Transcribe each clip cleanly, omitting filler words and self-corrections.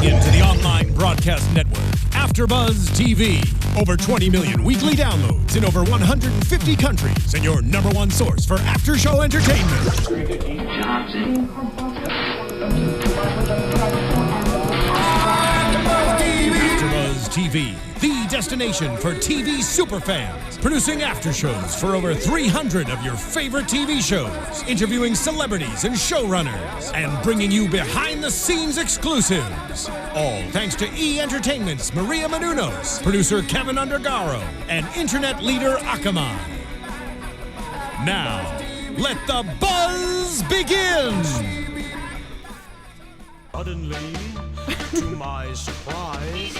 Tuning in to the online broadcast network, AFTERBUZZ TV. Over 20 million weekly downloads in over 150 countries, and your number one source for after-show entertainment. AFTERBUZZ TV, the destination for TV superfans. Producing aftershows for over 300 of your favorite TV shows. Interviewing celebrities and showrunners. And bringing you behind-the-scenes exclusives. All thanks to E! Entertainment's Maria Menounos, producer Kevin Undergaro, and internet leader Akamai. Now, let the buzz begin! Suddenly, to my surprise,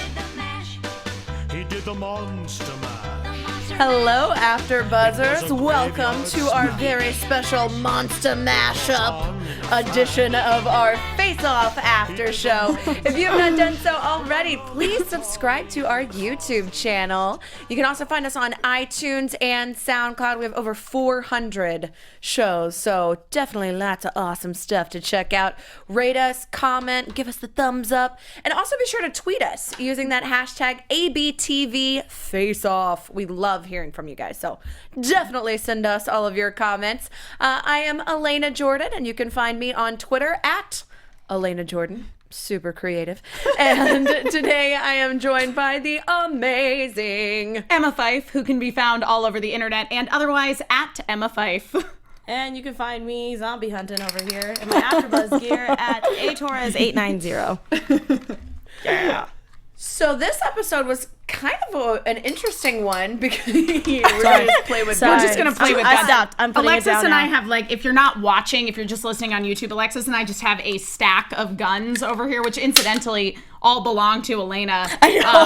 he did the monster mash. Hello, AfterBuzzers. Welcome to our very special Monster Mashup edition of our Face Off After Show. If you have not done so already, please subscribe to our YouTube channel. You can also find us on iTunes and SoundCloud. We have over 400 shows, so definitely lots of awesome stuff to check out. Rate us, comment, give us the thumbs up, and also be sure to tweet us using that hashtag ABTVFaceoff. We love hearing from you guys, so definitely send us all of your comments. I am Alana Jordan, and you can find me on Twitter at Alana Jordan. Super creative. And today I am joined by the amazing Emma Fyffe, who can be found all over the internet and otherwise at Emma Fyffe. And you can find me zombie hunting over here in my AfterBuzz gear at atorres890. Yeah. So this episode was kind of an interesting one because we're going to play with guns. We're just going to play with I guns. stopped. I'm putting Alexis it down and now. I have, like, if you're not watching, if you're just listening on YouTube, Alexis and I just have a stack of guns over here, which incidentally all belong to Elena. I know.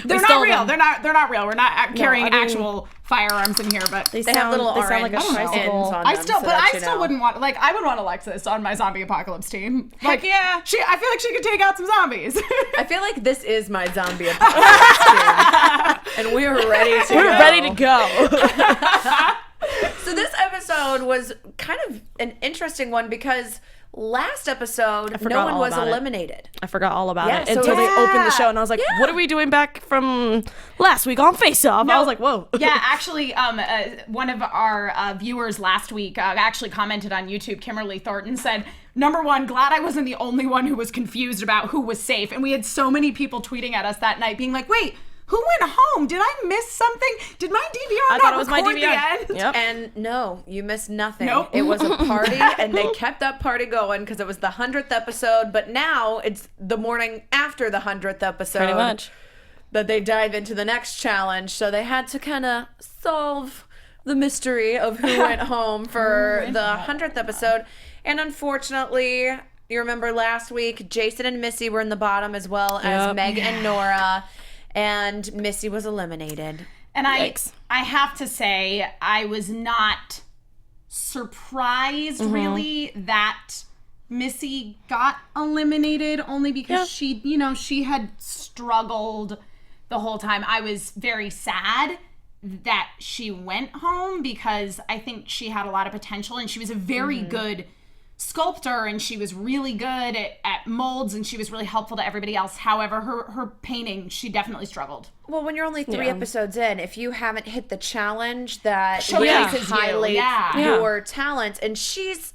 They're not real. They're not real. We're not carrying actual firearms in here, but They have little they orange sound like a ends tricycle. on them. I still know. wouldn't want, like, I would want Alexis on my zombie apocalypse team. Like, yeah. I feel like she could take out some zombies. I feel like this is my zombie apocalypse team, and we're ready to go. So this episode was kind of an interesting one because last episode no one was eliminated. I forgot all about it so until they opened the show, and I was like, what are we doing back from last week on Face Off? I was like, whoa. Yeah, actually, one of our viewers last week actually commented on YouTube. Kimberly Thornton said, number one, glad I wasn't the only one who was confused about who was safe. And we had so many people tweeting at us that night being like, wait, who went home? Did I miss something? Did my DVR not record the end? Yep. And no, you missed nothing. Nope. It was a party, and they kept that party going because it was the 100th episode. But now it's the morning after the 100th episode. Pretty much. That they dive into the next challenge. So they had to kind of solve the mystery of who went home for the 100th episode. And unfortunately, you remember last week, Jason and Missy were in the bottom as well as Meg and Nora. And Missy was eliminated. And I have to say, I was not surprised really that Missy got eliminated only because she had struggled the whole time. I was very sad that she went home because I think she had a lot of potential and she was a very good sculptor and she was really good at molds and she was really helpful to everybody else. However, her painting, she definitely struggled. Well, when you're only 3 episodes in, if you haven't hit the challenge that showcases highlights your talents, and she's,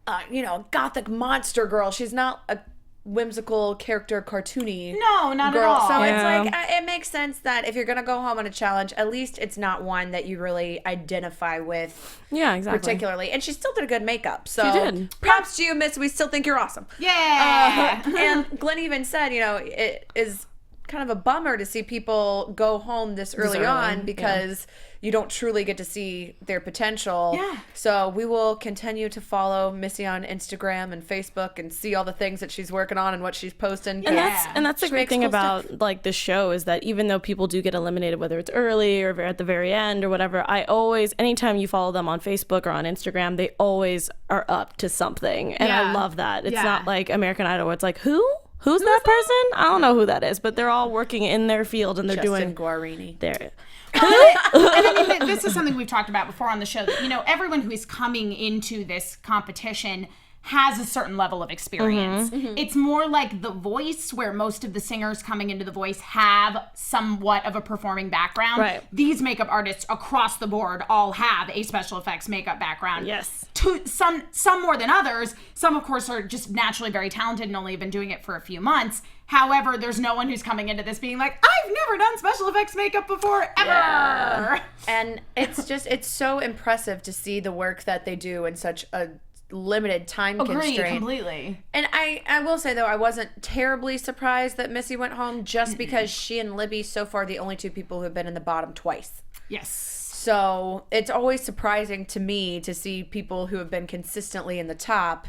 a gothic monster girl. She's not a whimsical character, cartoony No, not girl. at all. So it's like, it makes sense that if you're going to go home on a challenge, at least it's not one that you really identify with particularly. And she still did a good makeup. So she did. Props to you, Miss. We still think you're awesome. Yeah. And Glenn even said, it is kind of a bummer to see people go home this early on because you don't truly get to see their potential. Yeah. So we will continue to follow Missy on Instagram and Facebook and see all the things that she's working on and what she's posting. And that's the great thing about like the show is that even though people do get eliminated, whether it's early or at the very end or whatever, anytime you follow them on Facebook or on Instagram, they always are up to something. And I love that. It's not like American Idol where it's like, Who's that person? I don't know who that is, but they're all working in their field and they're Justin doing Guarini. There. And I mean, this is something we've talked about before on the show, that, everyone who is coming into this competition has a certain level of experience. It's more like The Voice, where most of the singers coming into The Voice have somewhat of a performing background. Right. These makeup artists across the board all have a special effects makeup background. Yes. Some more than others. Some, of course, are just naturally very talented and only have been doing it for a few months. However, there's no one who's coming into this being like, I've never done special effects makeup before, ever. Yeah. And it's so impressive to see the work that they do in such a limited time constraint. Completely. And I will say, though, I wasn't terribly surprised that Missy went home just because she and Libby, so far, the only two people who have been in the bottom twice. Yes. So it's always surprising to me to see people who have been consistently in the top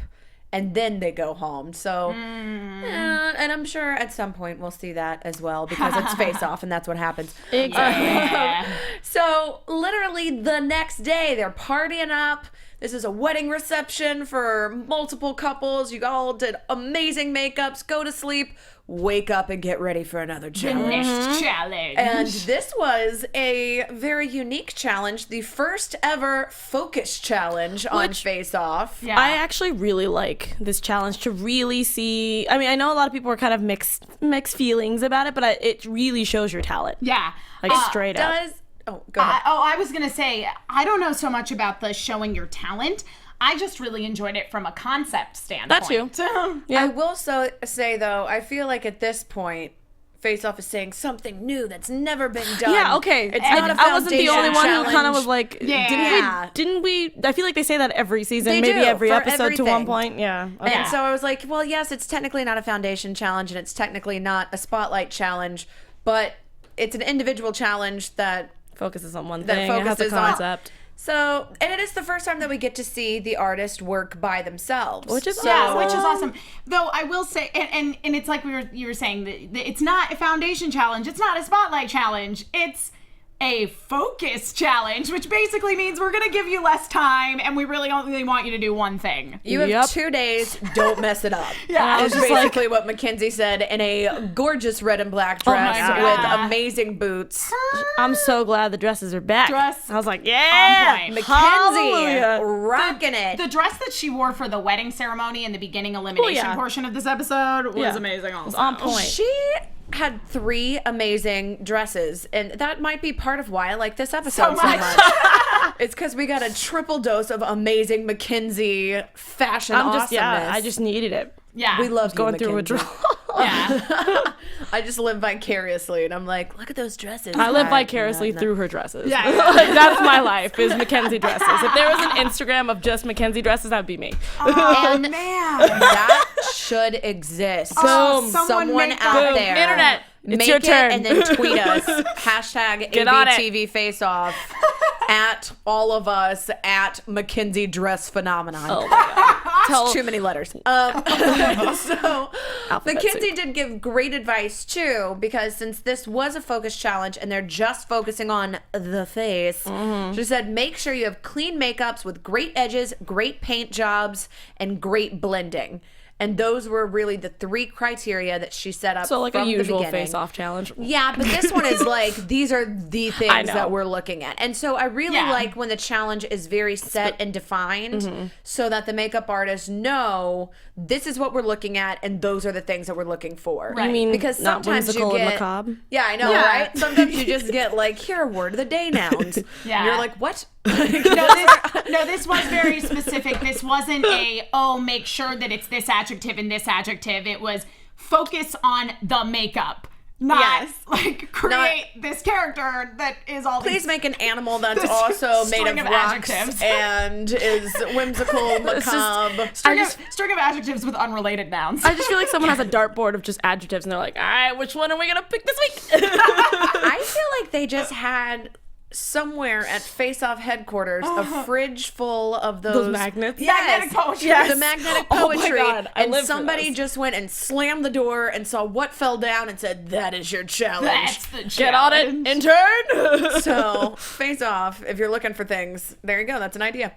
and then they go home. So, and I'm sure at some point we'll see that as well because it's Face Off and that's what happens. Exactly. So literally the next day they're partying up. This is a wedding reception for multiple couples. You all did amazing makeups. Go to sleep, wake up, and get ready for another challenge. The next challenge. And this was a very unique challenge, the first ever focus challenge on Face Off. Yeah. I actually really like this challenge to really see. I mean, I know a lot of people were kind of mixed feelings about it, but it really shows your talent. Yeah. Like straight up. Oh, go ahead. I was going to say, I don't know so much about the showing your talent. I just really enjoyed it from a concept standpoint. That too. I will say, though, I feel like at this point, Face Off is saying something new that's never been done. Yeah, okay. It's not a I wasn't the only one who kind of was challenge. like, Yeah. didn't we? I feel like they say that every season, They maybe do, every for episode to one everything. point. Yeah. Okay. And so I was like, well, yes, it's technically not a foundation challenge and it's technically not a spotlight challenge, but it's an individual challenge that focuses on one that thing. It has a focuses on- concept. So, and it is the first time that we get to see the artist work by themselves. Which is Yeah, which is awesome. Though I will say, and it's like you were saying, that it's not a foundation challenge. It's not a spotlight challenge. It's a focus challenge, which basically means we're going to give you less time and we really only want you to do one thing. You have Yep. 2 days, don't mess it up. Yeah. It's I was just basically what Mackenzie said in a gorgeous red and black my dress God. with amazing boots. I'm so glad the dresses are back. Dress I was like, yeah, on point. Mackenzie Hallelujah. rocking it. The dress that she wore for the wedding ceremony in the beginning elimination yeah. portion of this episode was Yeah. amazing also. on point. She had 3 amazing dresses, and that might be part of why I like this episode so much. It's because we got a triple dose of amazing Mackenzie fashion awesomeness. I just needed it. Yeah. We love Going you, through a Mackenzie. draw. Yeah. I just live vicariously, and I'm like, look at those dresses. I live No, vicariously no. through her dresses. Yeah. Like, that's my life, is Mackenzie dresses. If there was an Instagram of just Mackenzie dresses, that'd be me. Oh, And man. that should exist. Boom. Someone make out that. there. Internet, it's Make your it turn. and then tweet us. Hashtag Get on it. ABTV face off. At all of us at Mackenzie Dress Phenomenon. Oh my God. It's too many letters. So Alphabet Mackenzie soup. did give great advice too, because since this was a focus challenge and they're just focusing on the face, she said make sure you have clean makeups with great edges, great paint jobs, and great blending. And those were really the 3 criteria that she set up. So like from a usual the beginning. face-off challenge. Yeah, but this one is like, these are the I things know. that we're looking at. And so I really Yeah. like when the challenge is very set and defined so that the makeup artists know this is what we're looking at and those are the things that we're looking for. You mean Because not sometimes whimsical you and get, macabre? Yeah, I know, Yeah. right? Sometimes you just get like, here are word of the day nouns. Yeah. And you're like, what? This was very specific. This wasn't make sure that it's this adjective and this adjective. It was focus on the makeup. Not Yes. like create this character that is all Please these make an animal that's This also made string of of rocks adjectives. and is whimsical, macabre. string of adjectives with unrelated nouns. I just feel like someone has a dartboard of just adjectives and they're like, all right, which one are we going to pick this week? I feel like they just had somewhere at Face Off headquarters a fridge full of those magnets? Yes, Magnetic poetry. the magnetic Oh my poetry. God, I and live for somebody those. just went and slammed the door and saw what fell down and said, "That is your challenge." That's the Get on it, challenge. intern. So Face Off, if you're looking for things, there you go. That's an idea.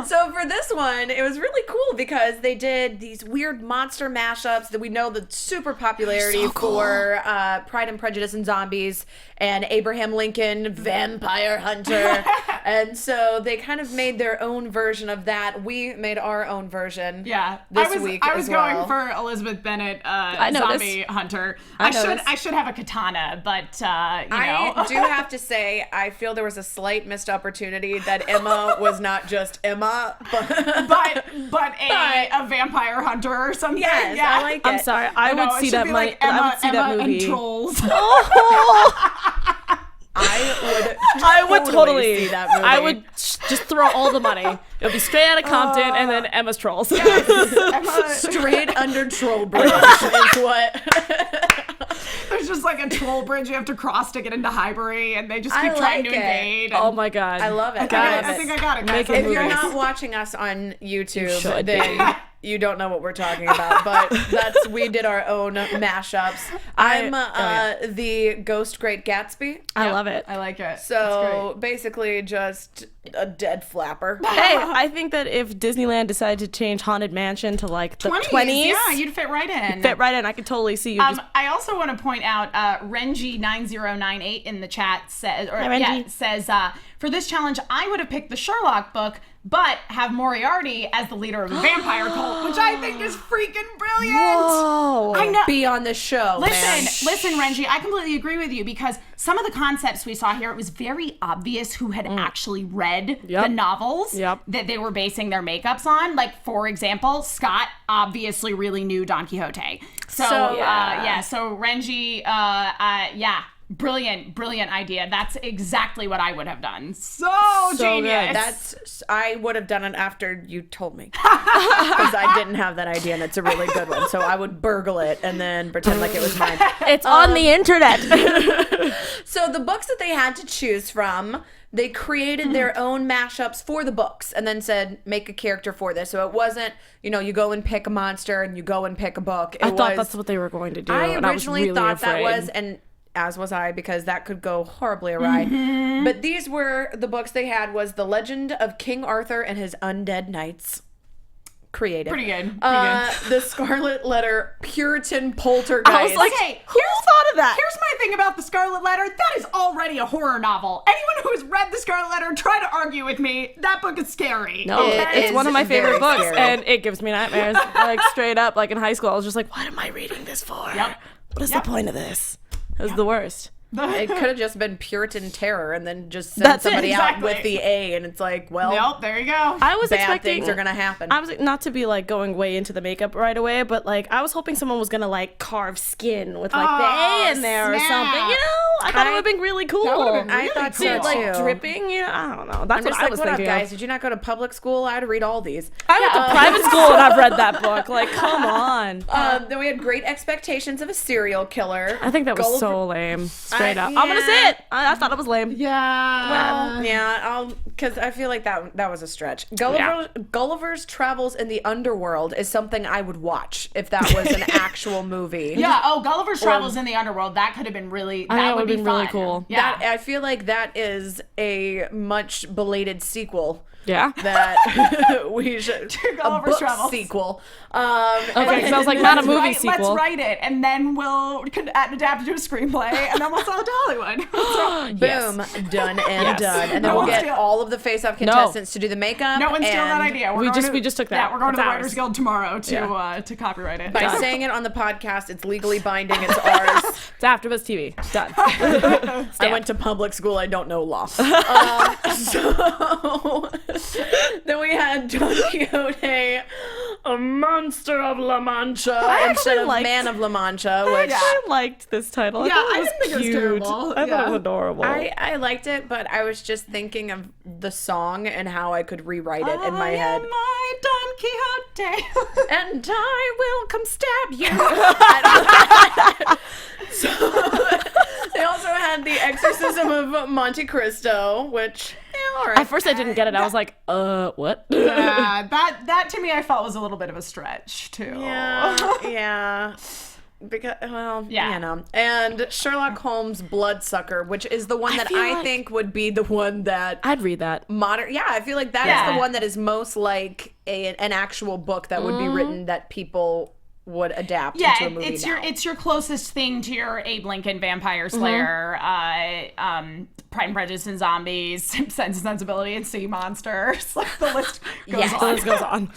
So for this one, it was really cool because they did these weird monster mashups that we know the super popularity for Pride and Prejudice and Zombies and Abraham Lincoln, Vampire Hunter. And so they kind of made their own version of that. We made our own version. Yeah, this week I was as well. going for Elizabeth Bennet, noticed. zombie hunter. I should have a katana, but you know. I do have to say, I feel there was a slight missed opportunity that Emma was not just Emma, but a vampire hunter or something. Yes, yeah. I like it. I'm sorry. I would see that like Emma, I would see that Emma movie. and Trolls. I would totally see that movie. I would just throw all the money. It would be straight out of Compton and then Emma's Trolls. straight under Troll Bridge is what. There's just like a troll bridge you have to cross to get into Highbury, and they just keep I trying like to it. invade. Oh my god. I love it. I think I got it, guys. Make it If movie. you're not watching us on YouTube, should. then you don't know what we're talking about. But we did our own mashups. I'm the Ghost Great Gatsby. I love it. I like it. So basically just a dead flapper. Hey, I think that if Disneyland decided to change Haunted Mansion to like the 20s, yeah, you'd fit right in. fit right in. I could totally see you just I also want to point out Renji9098 in the chat says, Renji. says for this challenge I would have picked the Sherlock book, but have Moriarty as the leader of a vampire cult, which I think is freaking brilliant. Whoa. I know. Be on the show, man. Listen, Renji, I completely agree with you because some of the concepts we saw here, it was very obvious who had actually read the novels that they were basing their makeups on. Like, for example, Scott obviously really knew Don Quixote. So Renji, brilliant idea. That's exactly what I would have done. So genius. I would have done it after you told me, because I didn't have that idea, and it's a really good one. So I would burgle it and then pretend like it was mine. it's on the internet. So the books that they had to choose from, they created their own mashups for the books and then said, make a character for this. So it wasn't, you go and pick a monster and you go and pick a book. I thought that's what they were going to do. I and originally I was really thought afraid. that was, and as was I, because that could go horribly awry. But these were the books they had was The Legend of King Arthur and His Undead Knights. Creative. Pretty good. The Scarlet Letter Puritan Poltergeist. I was like, Okay, who thought of that? Here's my thing about the Scarlet Letter. That is already a horror novel. Anyone who has read the Scarlet Letter, try to argue with me. That book is scary. No, It it's one of is my favorite very books, scary. and it gives me nightmares. Like, straight up, like in high school, I was just like, what am I reading this for? Yep. What is the point of this? It was the worst. It could have just been Puritan Terror and then just send That's it, somebody out exactly. with the A, and it's like, well, Nope, there you go. I was bad expecting things are going to happen. I was not to be like going way into the makeup right away, but like I was hoping someone was gonna like carve skin with like the A in there or snap. something. I thought it would have been really cool. That would have been I really thought cool. so, like too. dripping. I don't know. That's I'm what just I like, was what up, thinking. guys? Did you not go to public school? I had to read all these. I went to private school and I've read that book. Like, come on. Then we had Great Expectations of a Serial Killer. I think that was Gulliver- so lame. Straight up. I'm gonna yeah. say it. I thought it was lame. Yeah. Yeah, because I feel like that was a stretch. Gulliver's Travels in the Underworld is something I would watch if that was an actual movie. Yeah. Oh, Gulliver's Travels in the Underworld. That could have been really. I know, That it would be would've been really fun. cool. Yeah. I feel like that is a much belated sequel. Yeah. That we should a Gulliver's book Travels. sequel. Okay, because I was like, not a movie sequel. Let's write it, and then we'll adapt it to a screenplay, and then we'll sell it to Hollywood. Boom, done and done, and then No we'll one get steal- all of the face-off contestants to do the makeup. No one steal that and idea. We going just took that. Yeah, we're going to the It's Writers ours. Guild tomorrow to copyright it. By saying it on the podcast, it's legally binding. It's ours. It's AFTERBUZZ TV. Done. I went to public school. I don't know law. So then we had Don Quixote, a monster of La Mancha, instead of liked- Man of La Mancha, I which actually liked this title. Yeah, I thought I it was didn't think it was cute. terrible. I thought it Yeah. was adorable. I liked it, but I was just thinking of the song and how I could rewrite it in my head. My Don Quixote. And I will come stab you. So they also had The Exorcism of Monte Cristo, which all right. At first, I didn't get it. I was like, what? Yeah, that to me I felt was a little bit of a stretch too. Yeah. Because, Yeah. and Sherlock Holmes' Bloodsucker, which is the one that feel I like- think would be the one that I'd read that. I feel like that is the one that is most like an actual book that would be written that people would adapt into a movie it's your closest thing to your Abe Lincoln Vampire Slayer, Pride and Prejudice and Zombies, Sense and Sensibility and Sea Monsters. Like the list goes on. The list goes on.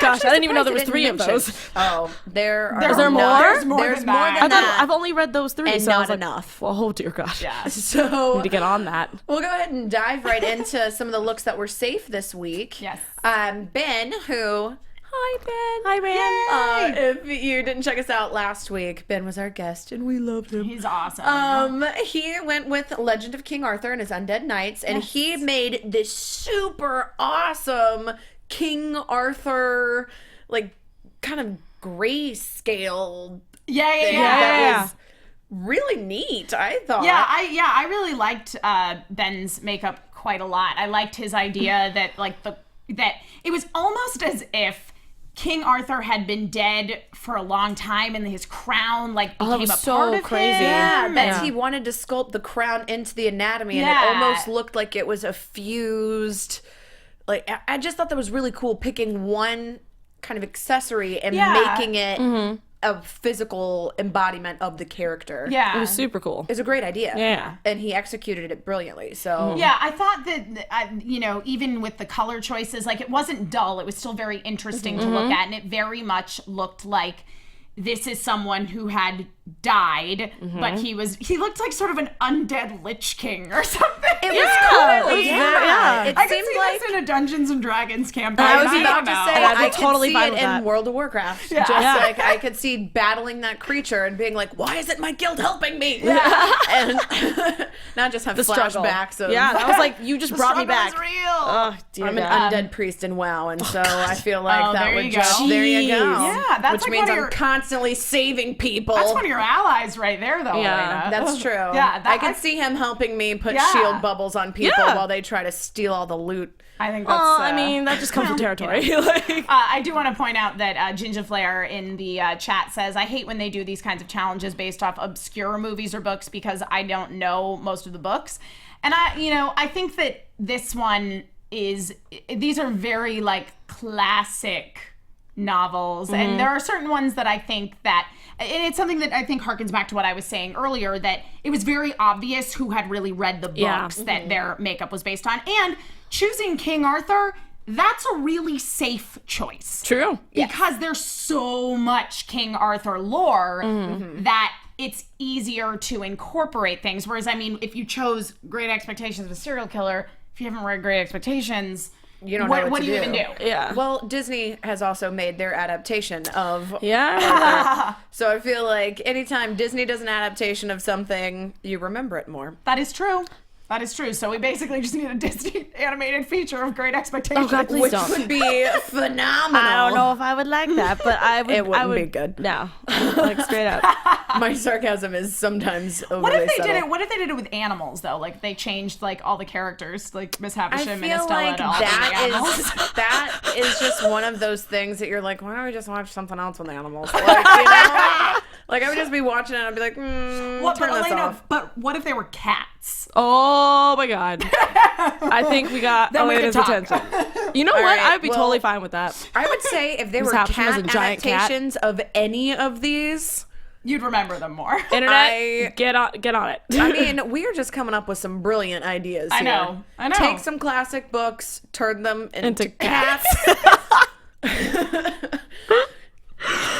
Gosh, I didn't even know there was 3 of those. Oh, there are. Is there more? There's more than that. I've only read those 3, And so I not was like, enough. well, oh dear gosh. Yeah. So Need to get on that. we'll go ahead and dive right into some of the looks that were safe this week. Yes. Ben, who... Hi, Ben. Hi, Ben. If you didn't check us out last week, Ben was our guest, and we loved him. He's awesome. He went with Legend of King Arthur and his Undead Knights, and he made this super awesome King Arthur, like, kind of grayscale that was really neat, I thought. I really liked Ben's makeup quite a lot. I liked his idea that it was almost as if King Arthur had been dead for a long time and his crown became a part of crazy. him. Yeah, that he wanted to sculpt the crown into the anatomy, and it almost looked like it was a fused. Like, I just thought that was really cool, picking one kind of accessory and making it a physical embodiment of the character. Yeah. It was super cool. It's a great idea. Yeah. And he executed it brilliantly. So Yeah, I thought that, even with the color choices, it wasn't dull. It was still very interesting to look at, and it very much looked like this is someone who had died, but he looked like sort of an undead Lich King or something. It was cool. It I could seemed see like this in a Dungeons and Dragons campaign. I was about to say, I'd be I totally could see fine it with in that. World of Warcraft. Just like I could see battling that creature and being like, why isn't my guild helping me? And not just have struggle. flashbacks of I was like, you just brought me back. Struggle is real. Oh, dear I'm an God. undead priest in WoW, and so I feel like that there would you just go. there you go. Yeah, that's which like means one of I'm your- constantly saving people. That's one of your allies right there, though, Yeah, Elena. That's true. Yeah, I can see him helping me put Yeah. shield bubbles on people Yeah. while they try to steal all the loot. I think that's... I mean, that just comes with territory. I do want to point out that Ginger Flair in the chat says, I hate when they do these kinds of challenges based off obscure movies or books because I don't know most of the books. And I think that this one these are very classic novels. And there are certain ones that I think that, and it's something that I think harkens back to what I was saying earlier, that it was very obvious who had really read the books that their makeup was based on. And choosing King Arthur, that's a really safe choice. True. Because there's so much King Arthur lore that it's easier to incorporate things. Whereas, if you chose Great Expectations of a Serial Killer, if you haven't read Great Expectations, You don't know what do you even do? Yeah. Well, Disney has also made their adaptation of Yeah. So I feel like anytime Disney does an adaptation of something, you remember it more. That is true. That is true. So we basically just need a Disney animated feature of Great Expectations. Oh, God, please Which don't. would be phenomenal. I don't know if I would like that, but I would. It wouldn't I would, be good. No, straight up. My sarcasm is sometimes overly What if they subtle. did it? What if they did it with animals though? Like they changed all the characters, like Miss Havisham I and feel Estella like to all the animals. that is just one of those things that you're like, why don't we just watch something else with animals? Like I would just be watching it and I'd be like, turn this off. But what if they were cats? Oh my God. I think we got Then we could Elena's talk. attention. You know what? right, I'd be well, totally fine with that. I would say if there were Havisham was cat a giant cat. adaptations of any of these, You'd remember them more. Internet, get on it. I mean, we are just coming up with some brilliant ideas I here. know. Take some classic books, turn them into cats.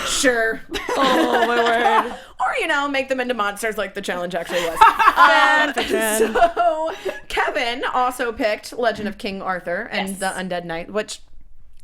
Sure. Oh my word. Or, make them into monsters like the challenge actually was. Fiction. So, Kevin also picked Legend of King Arthur and the Undead Knight, which,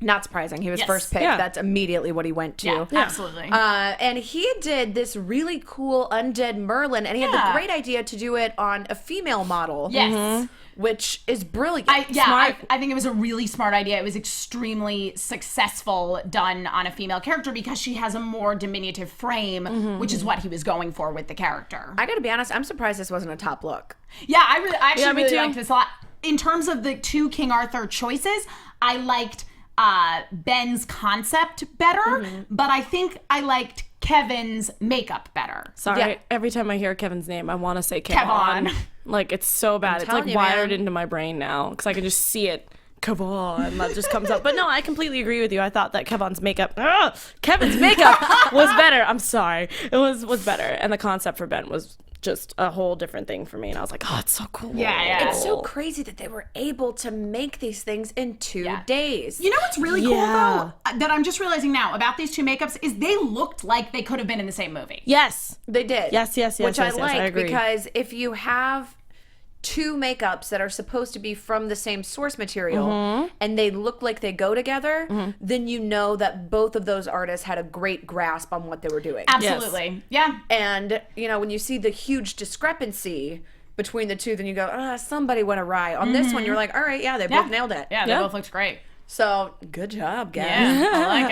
not surprising. He was Yes. first picked. Yeah. That's immediately what he went to. Yeah, absolutely. And he did this really cool Undead Merlin, and he had the Yeah. great idea to do it on a female model. Yes. Which is brilliant. I think it was a really smart idea. It was extremely successful done on a female character because she has a more diminutive frame, which is what he was going for with the character. I gotta be honest, I'm surprised this wasn't a top look. Yeah, I actually me really too. liked this a lot. In terms of the two King Arthur choices, I liked Ben's concept better, but I think I liked Kevin's makeup better. Sorry, Yeah. every time I hear Kevin's name, I want to say Kevon. Kevon. Like, it's so bad. It's telling you, wired man. into my brain now because I can just see it Kevon, that just comes up. But no, I completely agree with you. I thought that Kevin's makeup was better. I'm sorry. It was better. And the concept for Ben was just a whole different thing for me. And I was like, oh, it's so cool. Yeah. It's so crazy that they were able to make these things in 2 days. You know what's really cool, though, that I'm just realizing now about these two makeups is they looked like they could have been in the same movie. Yes. They did. Yes. Which I like I agree. because if you have 2 makeups that are supposed to be from the same source material and they look like they go together, then you know that both of those artists had a great grasp on what they were doing. Absolutely. Yeah. And, you know, when you see the huge discrepancy between the two, then you go, somebody went awry. On this one, you're like, all right, they both nailed it. Yeah, they both looked great. So, good job, guys. Yeah, I like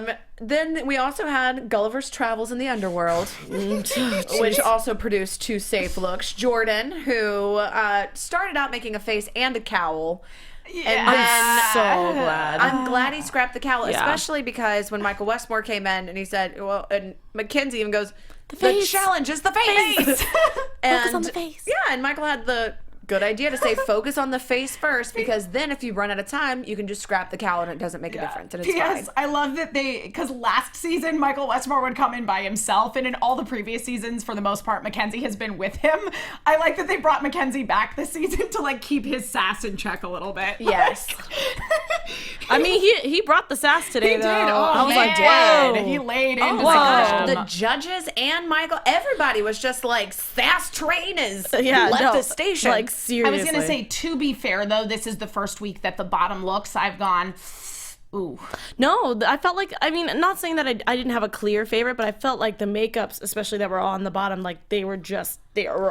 it. Then we also had Gulliver's Travels in the Underworld, which also produced 2 safe looks. Jordan, who started out making a face and a cowl. Yeah. And then, So glad. I'm glad he scrapped the cowl, especially because when Michael Westmore came in and he said, and Mackenzie even goes, the challenge is the face. And, Focus on the face. Yeah, and Michael had the good idea to say focus on the face first, because then if you run out of time, you can just scrap the cowl and it doesn't make a difference, and it's fine. I love that because last season Michael Westmore would come in by himself, and in all the previous seasons, for the most part, Mackenzie has been with him. I like that they brought Mackenzie back this season to like keep his sass in check a little bit. Yes. I mean, he brought the sass today, He though. did. Oh, I was like, man. whoa. He laid into Oh my gosh, some. the judges and Michael, everybody was just like, sass train is Yeah, left no, the station. Like, I seriously. was gonna say, to be fair though, this is the first week that the bottom looks. I've gone, ooh. No, I felt like, I mean, not saying that I didn't have a clear favorite, but I felt like the makeups, especially that were all on the bottom, like they were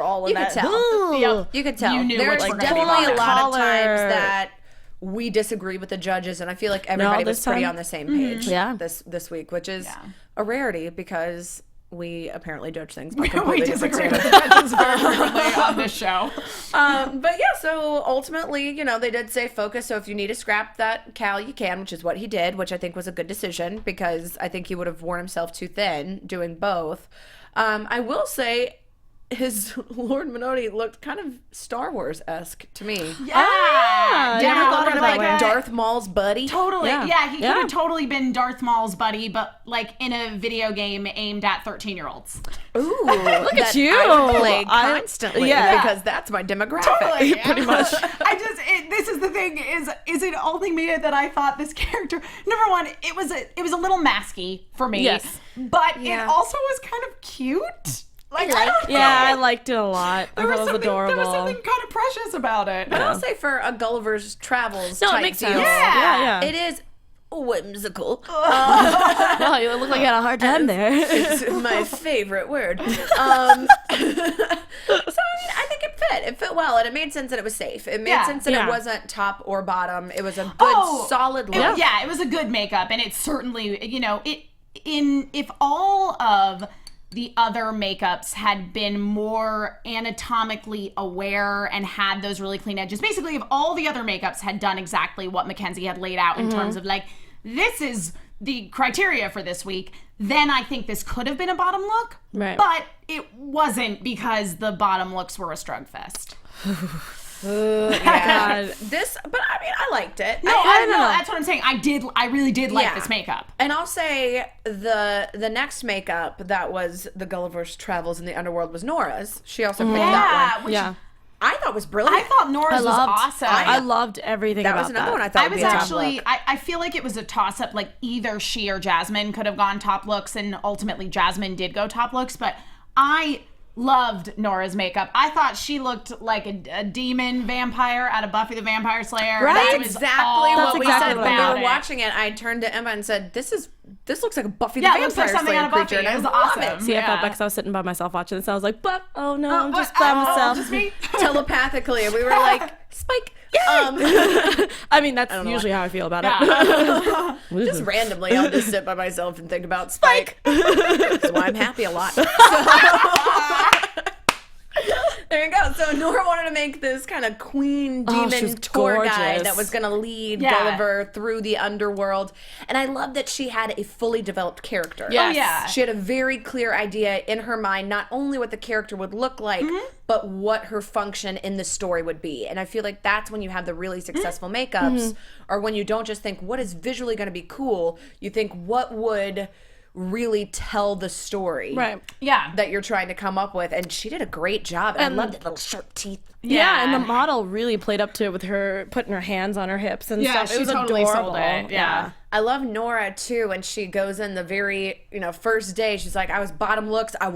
all in You that. could tell. Ooh. Yep. You could tell. You knew There's which were gonna be definitely a bottom. lot of Color. times that we disagree with the judges, and I feel like everybody was this pretty time? on the same page Yeah. this week, which is Yeah. a rarity because we apparently judge things by We completely different disagree with standards. the judges very frequently on this show. But yeah, so ultimately, you know, they did say focus. So if you need to scrap that cowl, you can, which is what he did, which I think was a good decision because I think he would have worn himself too thin doing both. I will say his Lord Minoti looked kind of Star Wars-esque to me. Yeah. never thought Kind of of that like way. Darth Maul's buddy. Totally. Yeah. Yeah, he could Yeah. have totally been Darth Maul's buddy, but like in a video game aimed at 13-year-olds. Ooh, look at you. I play I- constantly yeah. because that's my demographic. Pretty much. This is the thing is it only me that I thought this character, number one, it was a little masky for me. Yes. But Yeah. it also was kind of cute. Like, I don't know. Yeah, I liked it a lot. I There thought was it was adorable. something kind of precious about it. But I'll say for a Gulliver's Travels No, it type makes deal, sense. Yeah. Yeah. it is whimsical. Oh, you look like you had a hard time there. It's my favorite word. So I mean, I think it fit. It fit well, and it made sense that it was safe. It made Yeah. sense that Yeah. it wasn't top or bottom. It was a good, solid look. It was a good makeup, and it certainly, you know, if all of the other makeups had been more anatomically aware and had those really clean edges, basically if all the other makeups had done exactly what Mackenzie had laid out in terms of like, this is the criteria for this week, then I think this could have been a bottom look. Right. But it wasn't because the bottom looks were a strug fest. God. But I mean, I liked it. No, that's what I'm saying. I really did like Yeah. this makeup. And I'll say the next makeup that was the Gulliver's Travels in the Underworld was Nora's. She also picked that one. which Yeah. I thought was brilliant. I thought Nora's was awesome. I loved everything that about was another that. one I thought I would was be a top actually, look. I feel like it was a toss-up, like either she or Jasmine could have gone top looks, and ultimately Jasmine did go top looks, but I loved Nora's makeup. I thought she looked like a demon vampire out of Buffy the Vampire Slayer. Right? That That's was exactly all what we exactly said what when we I were thought. watching it. I turned to Emma and said, "This looks like a Buffy Yeah, the it looks Vampire like something Slayer out of Buffy. creature," and It I was love awesome. it. See, I felt bad because I was sitting by myself watching this. I was like, but oh no, I'm just What? by Oh, myself. just me? Telepathically, we were like, "Spike." I mean, that's usually how I feel about it. Just randomly, I'll just sit by myself and think about Spike. That's why I'm happy a lot. There you go. So Nora wanted to make this kind of queen demon tour guide that was going to lead Gulliver through the underworld. And I love that she had a fully developed character. Yes. Oh, yeah. She had a very clear idea in her mind, not only what the character would look like, but what her function in the story would be. And I feel like that's when you have the really successful makeups, or when you don't just think, what is visually going to be cool? You think, what would really tell the story that you're trying to come up with. And she did a great job. And I loved the little sharp teeth. Yeah, and the model really played up to it with her putting her hands on her hips and stuff. It was totally adorable. sold it. Yeah. I love Nora too when she goes in the very, first day. She's like, I was bottom looks. I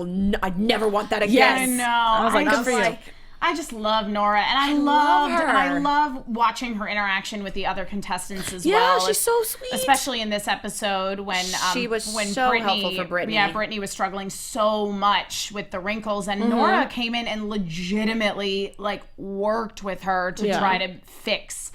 never want that again. Yes. I know. I was like, good for you. I just love Nora, and I love watching her interaction with the other contestants as well. Yeah, she's so sweet. Especially in this episode when she was so Brittany, helpful for Brittany. Yeah, Brittany was struggling so much with the wrinkles, and Nora came in and legitimately worked with her to try to fix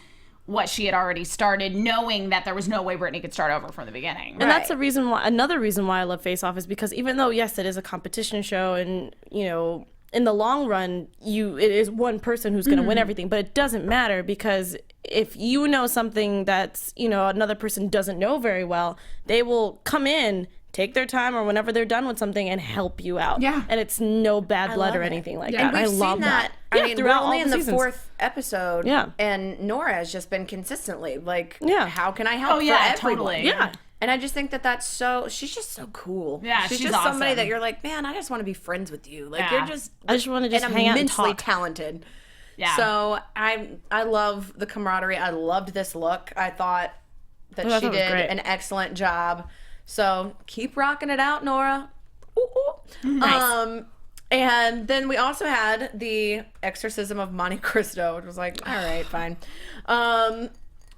what she had already started, knowing that there was no way Brittany could start over from the beginning. And that's the reason why. Another reason why I love Face Off is because even though yes, it is a competition show, and in the long run, it is one person who's going to win everything, but it doesn't matter because if you know something that's, another person doesn't know very well, they will come in, take their time or whenever they're done with something and help you out. Yeah. And it's no bad blood or anything like that. And we've I love seen that. Yeah, I mean, we're throughout only all in the seasons. 4th episode. Yeah. And Nora has just been consistently how can I help Oh, yeah, for everyone? totally. Yeah. And I just think that's she's just so cool. Yeah, she's she's just somebody awesome. that you're like, man, I just want to be friends with you. Like, Yeah. you're just, I just want to just hang out and immensely talk. talented. Yeah. So I love the camaraderie. I loved this look. I thought that she it was did great. an excellent job. So keep rocking it out, Nora. Ooh, ooh. Nice. And then we also had the exorcism of Monte Cristo, which was like, all right, fine.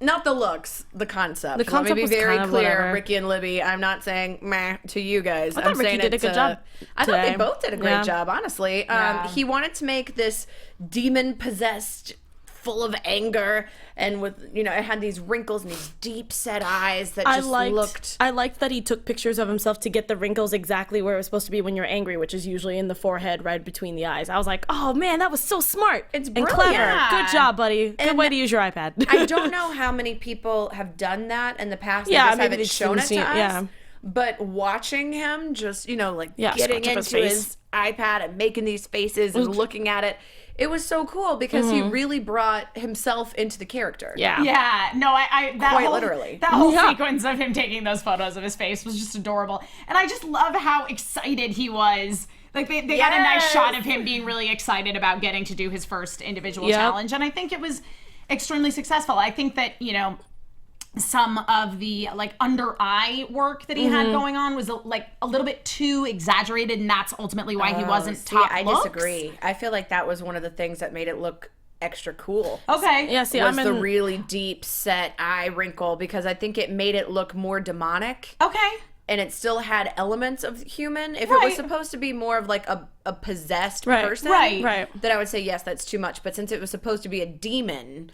Not the looks, the concept. The concept Let me was be very kind of clear, whatever. Ricky and Libby. I'm not saying meh to you guys. I thought I'm saying Ricky did a good job I thought they today. both did a great Yeah. job, honestly. He wanted to make this demon-possessed, full of anger, and with, it had these wrinkles and these deep-set eyes that just looked... I liked that he took pictures of himself to get the wrinkles exactly where it was supposed to be when you're angry, which is usually in the forehead, right between the eyes. I was like, oh man, that was so smart. It's and brilliant. clever. Yeah. Good job, buddy. Good way to use your iPad. I don't know how many people have done that in the past. Yeah, They just maybe haven't they shown it didn't to see us. it, yeah. But watching him just, getting scratch up his into face. his iPad and making these faces and looking at it, it was so cool because he really brought himself into the character. Yeah. Yeah, no, that Quite whole, literally. That whole sequence of him taking those photos of his face was just adorable. And I just love how excited he was. Like, they got a nice shot of him being really excited about getting to do his first individual challenge. And I think it was extremely successful. I think that, some of the under eye work that he had going on was a little bit too exaggerated, and that's ultimately why he wasn't top I looks. disagree. I feel like that was one of the things that made it look extra cool. Okay. Yeah, see, Was the really deep set eye wrinkle, because I think it made it look more demonic. Okay. And it still had elements of human. If it was Right. supposed to be more of like a possessed person, Right. then I would say yes, that's too much. But since it was supposed to be a demon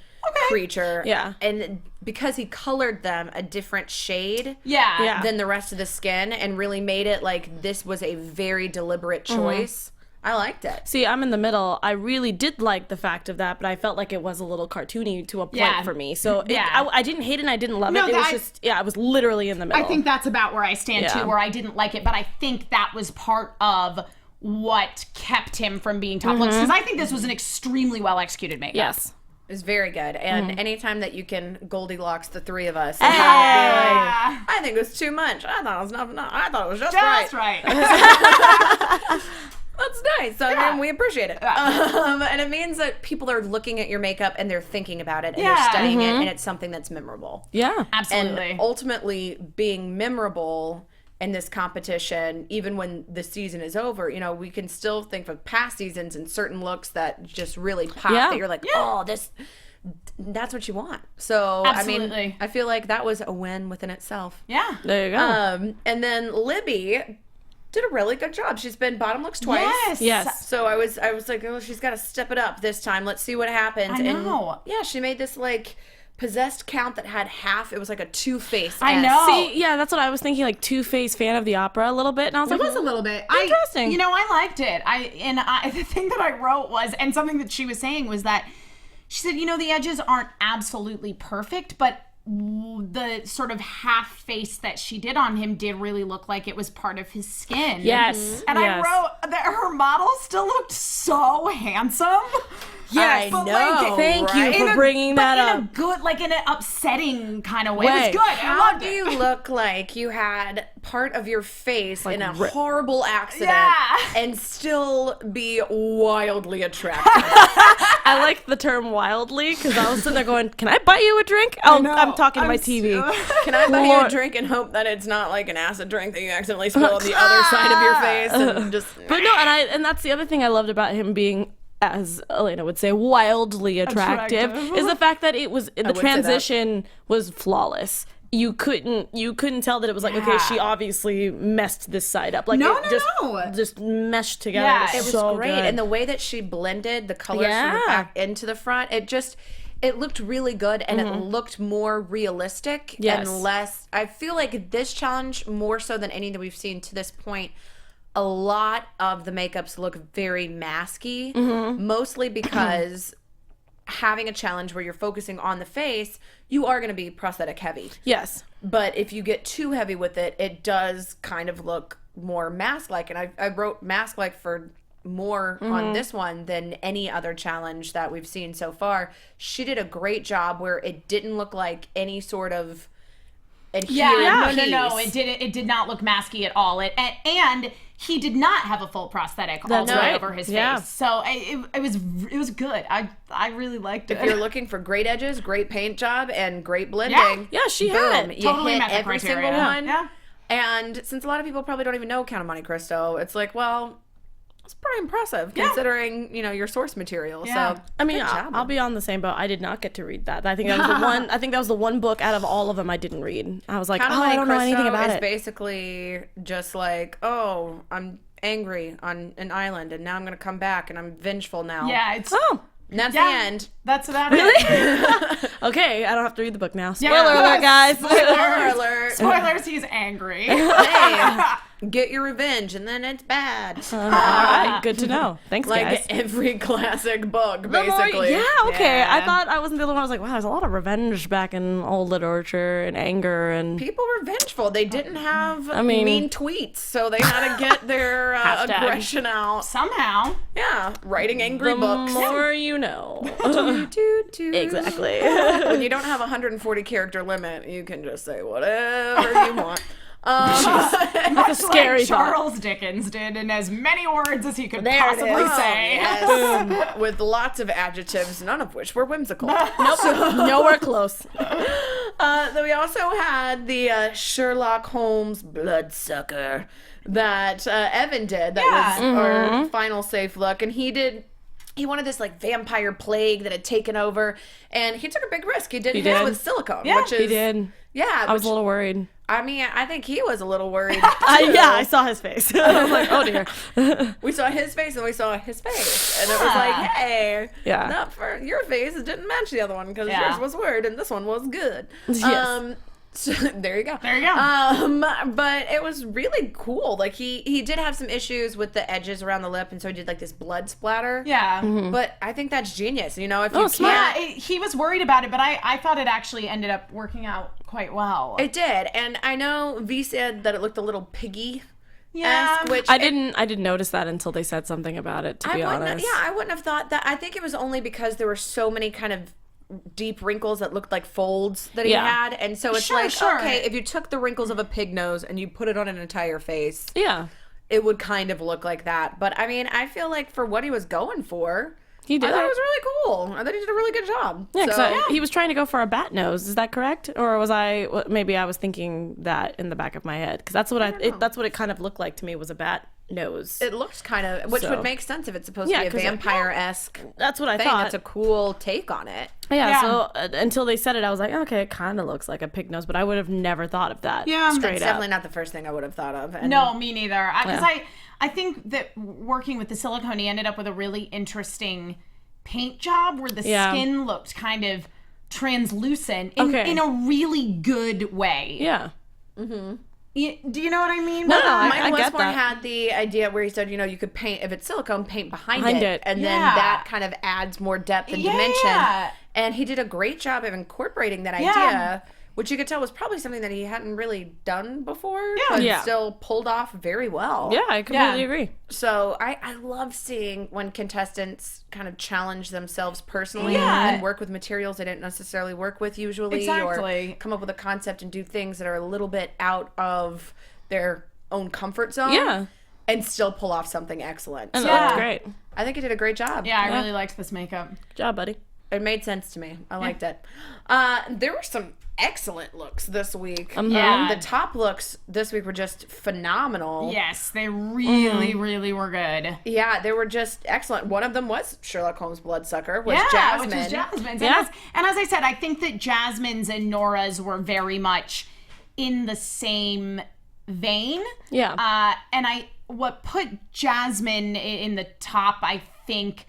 creature, Yeah. and because he colored them a different shade Yeah. than the rest of the skin and really made it like this was a very deliberate choice, I liked it. See, I'm in the middle. I really did like the fact of that, but I felt like it was a little cartoony to a point for me. So I didn't hate it and I didn't love No, it. It was I- just, I was literally in the middle. I think that's about where I stand Yeah. too, where I didn't like it, but I think that was part of what kept him from being top looks, because I think this was an extremely well exexecuted makeup. Yes. It was very good. And anytime that you can Goldilocks the three of us and have it be like, I think it was too much. I thought it was not. I thought it was just That's right. right. That's nice. I mean, we appreciate it. And it means that people are looking at your makeup and they're thinking about it and they're studying it, and it's something that's memorable. Yeah. Absolutely. And ultimately, being memorable in this competition, even when the season is over, we can still think of past seasons and certain looks that just really pop. Yeah. That you're like, oh, that's what you want. So, I mean, Absolutely. I feel like that was a win within itself. Yeah. There you go. And then Libby did a really good job. She's been bottom looks twice. Yes. Yes. So I was like, oh, she's got to step it up this time. Let's see what happens. I know. And yeah, she made this like possessed count that had half. It was like a Two-Face. I know. See, yeah, that's what I was thinking. Like Two-Face fan of the opera a little bit, and I was It like, was a little bit interesting. I liked it. The thing that I wrote was, and something that she was saying was that she said, the edges aren't absolutely perfect, but the sort of half face that she did on him did really look like it was part of his skin. Yes. And I wrote that her model still looked so handsome. Yes, but know. Thank you for bringing that up. In a good, like in an upsetting kind of way. It was good. I How loved do it. you look like you had part of your face in a rip. horrible accident Yeah. and still be wildly attractive? I like the term wildly because I was sitting there going, "Can I buy you a drink?" I'm talking to my TV. Can I buy you a Lord. drink and hope that it's not like an acid drink that you accidentally spill on the other side of your face and just... But no, and that's the other thing I loved about him being, as Elena would say, wildly attractive, is the fact that it was the transition was flawless. You couldn't tell that it was like, okay, she obviously messed this side up. Like No. just meshed together. Yeah. It was It was so great. good. And the way that she blended the colors from the back into the front, it looked really good, and it looked more realistic Yes. and less... I feel like this challenge, more so than any that we've seen to this point, a lot of the makeups look very masky, mostly because having a challenge where you're focusing on the face, you are going to be prosthetic heavy. Yes. But if you get too heavy with it, it does kind of look more mask-like. And I wrote mask-like for more on this one than any other challenge that we've seen so far. She did a great job where it didn't look like any sort of adherent piece. No. It did not look masky at all. And he did not have a full prosthetic all the way right. over his Yeah. face. So it was good. I really liked it. If you're looking for great edges, great paint job, and great blending, Yeah, she had boom, it. you Totally hit met the every criteria. single one. Yeah. And since a lot of people probably don't even know Count of Monte Cristo, it's like, well, it's pretty impressive considering, your source material. Yeah. So I mean, good job. I'll be on the same boat. I did not get to read that. I think that was the one. I think that was the one book out of all of them I didn't read. I was like, Count of I Monte don't know anything Cristo about is it. basically just like, oh, I'm angry on an island, and now I'm going to come back, and I'm vengeful now. Yeah, it's And that's yeah, the end. That's about it. Okay, I don't have to read the book now. Spoiler Yeah. alert, guys. Spoiler alert. Spoilers, he's angry. Hey, get your revenge, and then it's bad. All right, good to know. Thanks, Like guys. every classic book, The more- basically. yeah, okay. Yeah. I thought I wasn't the only one. I was like, wow, there's a lot of revenge back in old literature and anger and. People were vengeful. They didn't have mean- mean tweets, so they had to get their Hashtag. aggression out. Somehow. Yeah, writing angry The books. more you know. Exactly. When you don't have a 140 character limit, you can just say whatever you want. That's a scary like thought. Charles Dickens did in as many words as he could There it possibly is. say. Yes. With lots of adjectives, none of which were whimsical. Nope. Nowhere close. Then we also had the Sherlock Holmes bloodsucker that Evan did. That was our final safe look, and he wanted this like vampire plague that had taken over, and he took a big risk. He did his did. with silicone, Yeah, which is He did. yeah. I was a little worried. I mean, I think he was a little worried. Yeah, I saw his face. I was like, oh dear. We saw his face and we saw his face, and it was like, hey, Yeah. not for your face. It didn't match the other one because Yeah. yours was weird and this one was good. Yes. So there you go. There you go. But it was really cool. Like he did have some issues with the edges around the lip, and so he did like this blood splatter. Yeah. But I think that's genius. If you smart. can't, He was worried about it, but I thought it actually ended up working out quite well. it did. And I know V said that it looked a little piggy. Yeah. Which I didn't notice that until they said something about it, to be honest. I wouldn't have thought that. I think it was only because there were so many kind of deep wrinkles that looked like folds that he Yeah. had, and so it's Sure, like, sure. okay, if you took the wrinkles of a pig nose and you put it on an entire face, Yeah. it would kind of look like that. But I mean, I feel like for what he was going for, He did I thought it. it was really cool. I thought he did a really good job. Yeah, because So, he was trying to go for a bat nose. Is that correct? Or was maybe I was thinking that in the back of my head? Because that's what that's what it kind of looked like to me, was a bat nose. it looked kind of, which So- would make sense if it's supposed Yeah, to be 'cause a vampire-esque That's what I thing. thought. That's a cool take on it. Yeah, so until they said it, I was like, okay, it kind of looks like a pig nose, but I would have never thought of that. Yeah, straight It's up. definitely not the first thing I would have thought of. And No, me neither. Because Yeah. I think that working with the silicone, he ended up with a really interesting paint job where the Yeah. skin looked kind of translucent in a really good way. Yeah. Do you know what I mean? No, Michael I get Westmore that. had the idea where he said, you could paint, if it's silicone, paint behind it. And then Yeah. that kind of adds more depth and dimension. And he did a great job of incorporating that idea, which you could tell was probably something that he hadn't really done before, but still pulled off very well. Yeah, I completely agree. So I love seeing when contestants kind of challenge themselves personally and work with materials they didn't necessarily work with usually, or come up with a concept and do things that are a little bit out of their own comfort zone and still pull off something excellent. And So it looked great. I think he did a great job. Yeah, I really liked this makeup. Good job, buddy. It made sense to me. I liked it. There were some excellent looks this week. Yeah. The top looks this week were just phenomenal. Yes, they really, really were good. Yeah, they were just excellent. One of them was Sherlock Holmes' bloodsucker, was Which Jasmine. was Jasmine's. Yeah. And as I said, I think that Jasmine's and Nora's were very much in the same vein. Yeah. And what put Jasmine in the top, I think,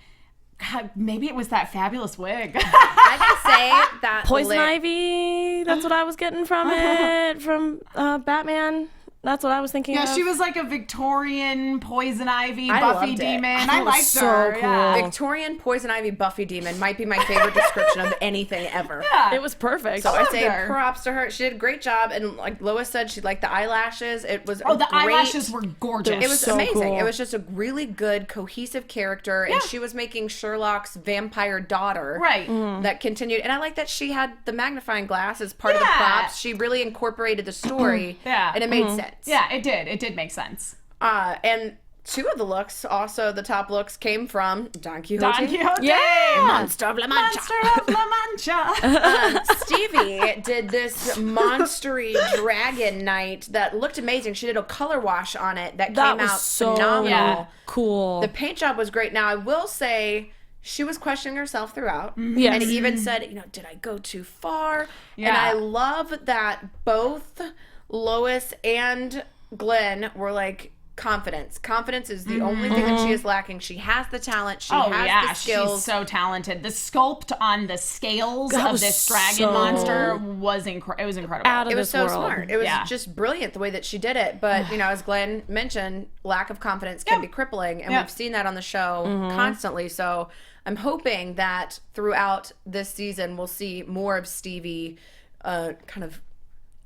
God, maybe it was that fabulous wig. I gotta say that Poison Ivy. That's what I was getting from it. From Batman. That's what I was thinking of. She was like a Victorian Poison Ivy, I Buffy loved it. demon. I I was liked so her. cool. Yeah. Victorian Poison Ivy Buffy demon might be my favorite description of anything ever. It was perfect. So I say her. props to her. She did a great job, and like Lois said, she liked the eyelashes. It was Oh, the great. eyelashes were gorgeous. It was so amazing. cool. It was just a really good, cohesive character, and she was making Sherlock's vampire daughter. Right. That continued. And I like that she had the magnifying glass as part of the props. She really incorporated the story. And it made sense. Yeah, it did. It did make sense. And two of the looks, also the top looks, came from Don Quixote. Don Quixote. Yeah. Monster of La Mancha. Monster of La Mancha. Stevie did this monstery dragon knight that looked amazing. She did a color wash on it that came was out so phenomenal. cool. The paint job was great. Now, I will say she was questioning herself throughout. Yes. And even said, did I go too far? Yeah. And I love that both Lois and Glenn were like, confidence. Confidence is the only thing that she is lacking. She has the talent. She has the skills. She's so talented. The sculpt on the scales That of was this dragon so monster was it was incredible. out of It was this so world. smart. It was Yeah. just brilliant the way that she did it. But, as Glenn mentioned, lack of confidence can be crippling. And we've seen that on the show constantly. So I'm hoping that throughout this season, we'll see more of Stevie kind of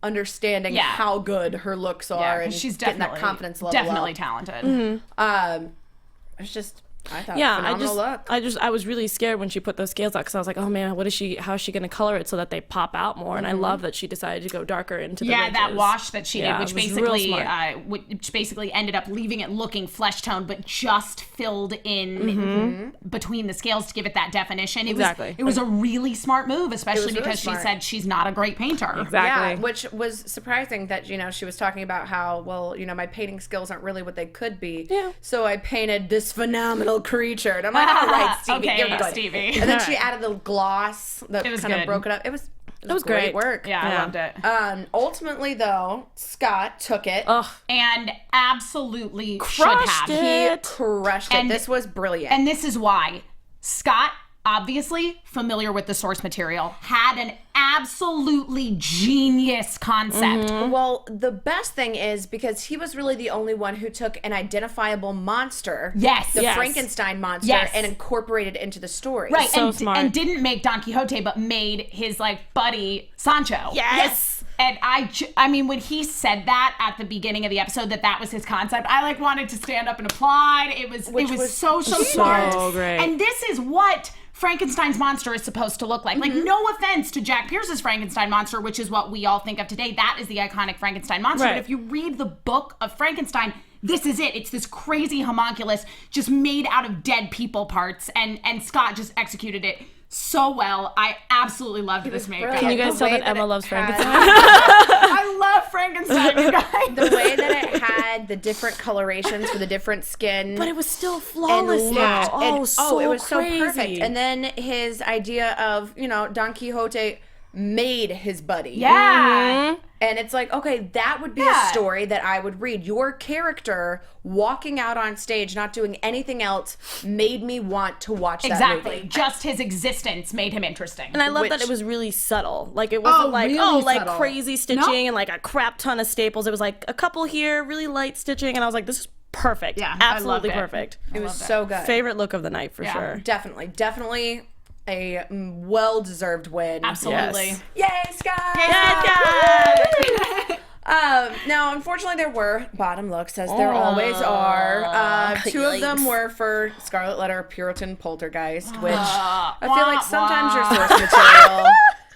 understanding how good her looks are and she's getting definitely that confidence level definitely up. talented. It's just, I thought, Yeah, phenomenal look. I was really scared when she put those scales out because I was like, oh man, how is she going to color it so that they pop out more? And I love that she decided to go darker into the ridges. That wash that she Yeah, did, it was real smart. which basically ended up leaving it looking flesh toned, but just filled in between the scales to give it that definition. Exactly. It was a really smart move, especially really because smart. she said she's not a great painter. Exactly. Yeah, which was surprising that, she was talking about how, my painting skills aren't really what they could be. Yeah. So I painted this phenomenal creature. And I'm like, all right, Stevie, Okay, you're good. Stevie. And then she added the gloss that It was kind of good. broke it up. It was great. work. Yeah, I loved it. Ultimately, though, Scott took it. And absolutely Crushed should have. it. Crushed it. And- This was brilliant. And this is why Scott, obviously familiar with the source material, had an absolutely genius concept. Well, the best thing is because he was really the only one who took an identifiable monster, Yes. the Yes. Frankenstein monster, Yes. and incorporated it into the story. Right, So and, smart. and didn't make Don Quixote, but made his buddy Sancho. Yes. And I mean, when he said that at the beginning of the episode, that was his concept, I wanted to stand up and applaud. It was so smart. great. And this is what Frankenstein's monster is supposed to look like. Like, no offense to Jack Pierce's Frankenstein monster, which is what we all think of today. That is the iconic Frankenstein monster. Right. But if you read the book of Frankenstein, this is it. It's this crazy homunculus just made out of dead people parts. And Scott just executed it so well. I absolutely loved this makeup. brilliant. Can you guys The tell way that that Emma it loves had- Frankenstein? I love Frankenstein, you guys. The way that it had the different colorations for the different skin. But it was still and flawless. looked, though. and- it was crazy. so perfect. And then his idea of, Don Quixote made his buddy. Yeah. And it's like, okay, that would be a story that I would read. Your character walking out on stage, not doing anything else, made me want to watch that movie. Just his existence made him interesting. And I love that it was really subtle. Like, it wasn't like subtle. crazy stitching and like a crap ton of staples. It was like a couple here, really light stitching, and I was like, this is perfect. Yeah, absolutely I loved it. perfect. It was so good. Favorite look of the night for sure. Definitely a well-deserved win. Absolutely. Yay, Sky! Now, unfortunately, there were bottom looks, as there always are. Two of them were for Scarlet Letter, Puritan Poltergeist, which I feel like sometimes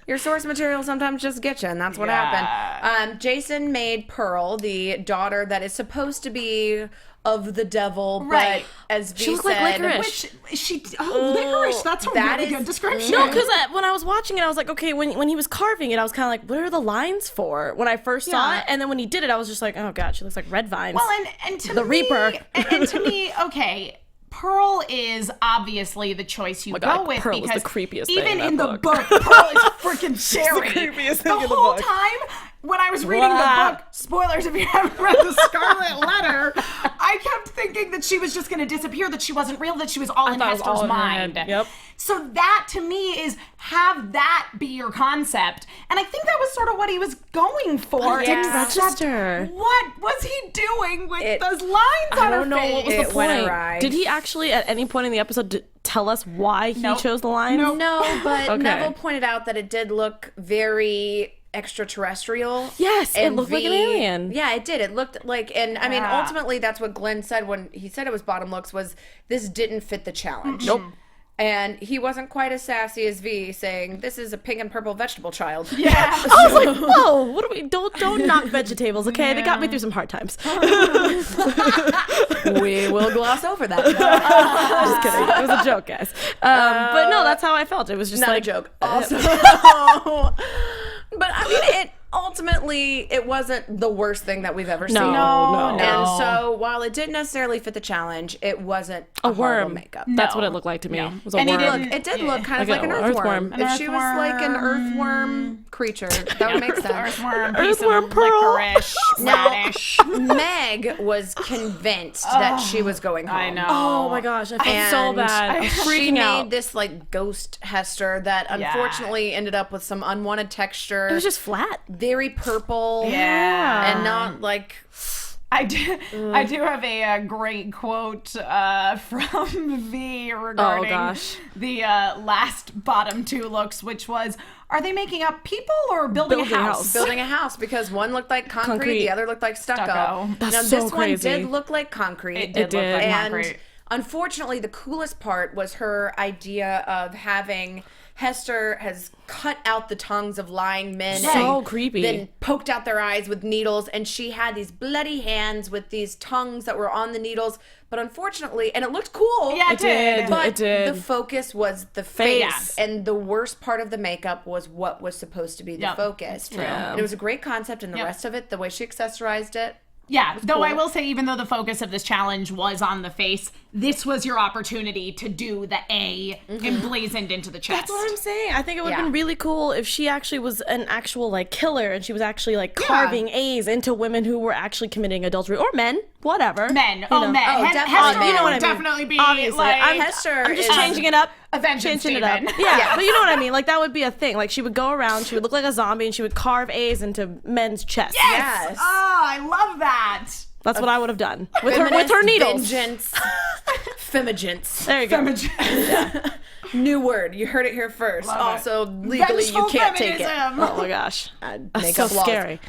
your source material sometimes just gets you, and that's what happened. Jason made Pearl, the daughter that is supposed to be of the devil, but as V looked said, like licorice. Licorice. That's a really good description. No, because when I was watching it, I was like, okay, when he was carving it, I was kind of like, what are the lines for? When I first saw it, and then when he did it, I was just like, oh god, she looks like red vines. Well, and to the me, Reaper. and to me, okay. Pearl is obviously the choice you go with Pearl because is the creepiest even thing in in the that book, Pearl is freaking scary. creepiest thing in the whole book. time when I was reading the book, spoilers if you haven't read the Scarlet Letter, I kept thinking that she was just going to disappear, that she wasn't real, that she was all in Hester's mind. Yep. So that to me is have that be your concept, and I think that was sort of what he was going for. It didn't register. What was he doing with those lines on her face? I don't know what was the It went point. awry. Did he actually at any point in the episode tell us why he chose the lines? No, but Okay. Neville pointed out that it did look very extraterrestrial. Yes, it And looked like an alien. Yeah, it did. It looked like, and I mean, ultimately, that's what Glenn said when he said it was bottom looks, was this didn't fit the challenge. Nope. And he wasn't quite as sassy as V, saying, this is a pink and purple vegetable child. Yeah. I was like, whoa, what do we don't knock vegetables, okay? They got me through some hard times. We will gloss over that. Just kidding. It was a joke, guys. But no, that's how I felt. It was just Not like a joke. Also. But I mean, ultimately, it wasn't the worst thing that we've ever seen. No. And so, while it didn't necessarily fit the challenge, it wasn't a horrible worm. makeup. That's what it looked like to me. It was a And he worm. didn't- It did look kind of Like like an an earthworm. earthworm. If she was like an earthworm creature, that would make sense. Earthworm, piece Earthworm of Pearl. licorice, radish. Meg was convinced that she was going home. I know. Oh my gosh, I felt so And bad. I was she freaking made out. this like ghost Hester that unfortunately ended up with some unwanted texture. It was just flat. very purple. Yeah. And not like I do have a great quote from V regarding the last bottom two looks, which was, are they making up people or building a house? building a house, because one looked like concrete. The other looked like stucco. That's Now so this crazy. one did look like concrete. It did look like and concrete. unfortunately, the coolest part was her idea of having Hester has cut out the tongues of lying men. So and creepy. Then poked out their eyes with needles, and she had these bloody hands with these tongues that were on the needles. But unfortunately, and it looked cool. Yeah, it did. But It did. the focus was the face, Yes. and the worst part of the makeup was what was supposed to be the focus. true. And it was a great concept, and the rest of it, the way she accessorized it. Yeah, though I will say, even though the focus of this challenge was on the face, this was your opportunity to do the A emblazoned into the chest. That's what I'm saying. I think it would have Yeah. been really cool if she actually was an actual like killer and she was actually like carving A's into women who were actually committing adultery, or men, whatever. Men. You Oh, know. men. definitely Hester men. You know what I would mean. definitely be Obviously, like... Hester I'm just is changing it up. a vengeance Changing it up. demon. Yeah, but you know what I mean? Like, that would be a thing. Like, she would go around, she would look like a zombie, and she would carve A's into men's chests. Yes. Oh, I love that. That's what I would have done. With her needles. Vengeance. Femigence. There you go. New word. You heard it here first. Love also, it. legally, you Vengeful can't take it. feminism. Oh my gosh. Make so up laws. scary.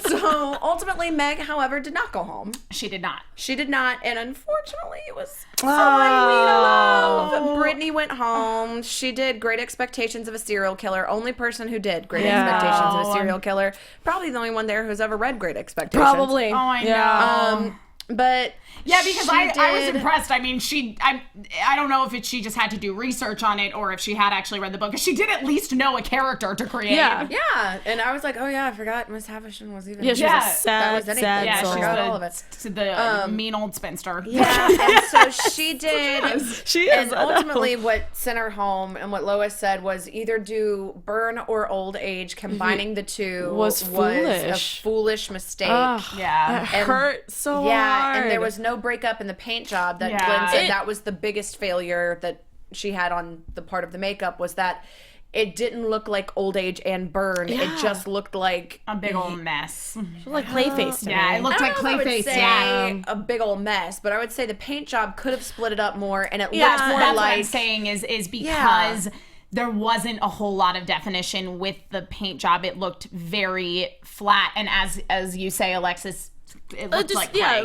So ultimately, Meg, however, did not go home. She did not. She did not, and unfortunately, it was someone we love. Brittany went home. She did Great Expectations of a Serial Killer. Only person who did Great Expectations of a Serial Killer. Probably the only one there who's ever read Great Expectations. Probably. Oh, I know. But yeah, because she I was did- impressed. I mean, I don't know if she just had to do research on it or if she had actually read the book. She did at least know a character to create. Yeah. Yeah, and I was like, oh yeah, I forgot Miss Havisham was even. Yeah, she Yeah. was a sad, was anything. sad Yeah, soul. she's Forgot all of it. the mean old spinster. Yeah, and so she did. She is. And I know. ultimately, what sent her home and what Lois said was either do burn or old age. Combining the two Was a foolish. foolish mistake. Ugh, Yeah. it hurt so Yeah, hard. and there was no breakup in the paint job that Yeah. Glenn said that was the biggest failure that she had on the part of the makeup was that it didn't look like old age and burn. Yeah. It just looked like A big old mess. She was like Clayface to Yeah, me. it looked like I would Clayface. say Yeah. a big old mess, but I would say the paint job could have split it up more, and it Yeah, looked more That's what like I'm saying is because there wasn't a whole lot of definition with the paint job. It looked very flat, and as you say, Alexis, it looked like clay.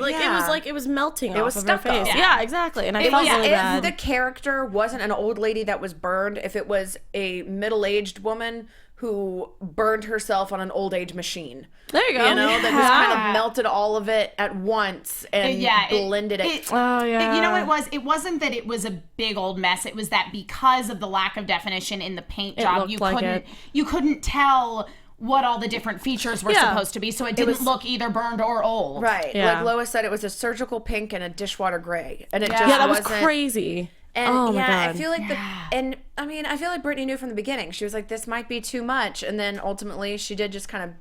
it was melting off was of her stucco. face. Yeah. Yeah, exactly. And I It felt was, really if bad. the character wasn't an old lady that was burned, if it was a middle-aged woman who burned herself on an old age machine. There you go. You know, that just kind of melted all of it at once and Yeah, blended it. Oh yeah. You know what it was? It wasn't that it was a big old mess. It was that because of the lack of definition in the paint job, looked you couldn't tell what all the different features were Yeah. supposed to be. So it didn't look either burned or old. Right. Yeah. Like Lois said, it was a surgical pink and a dishwater gray. And it just Yeah, that was wasn't. crazy. And oh my yeah, god. I feel like I feel like Brittany knew from the beginning. She was like, this might be too much. And then ultimately she did just kind of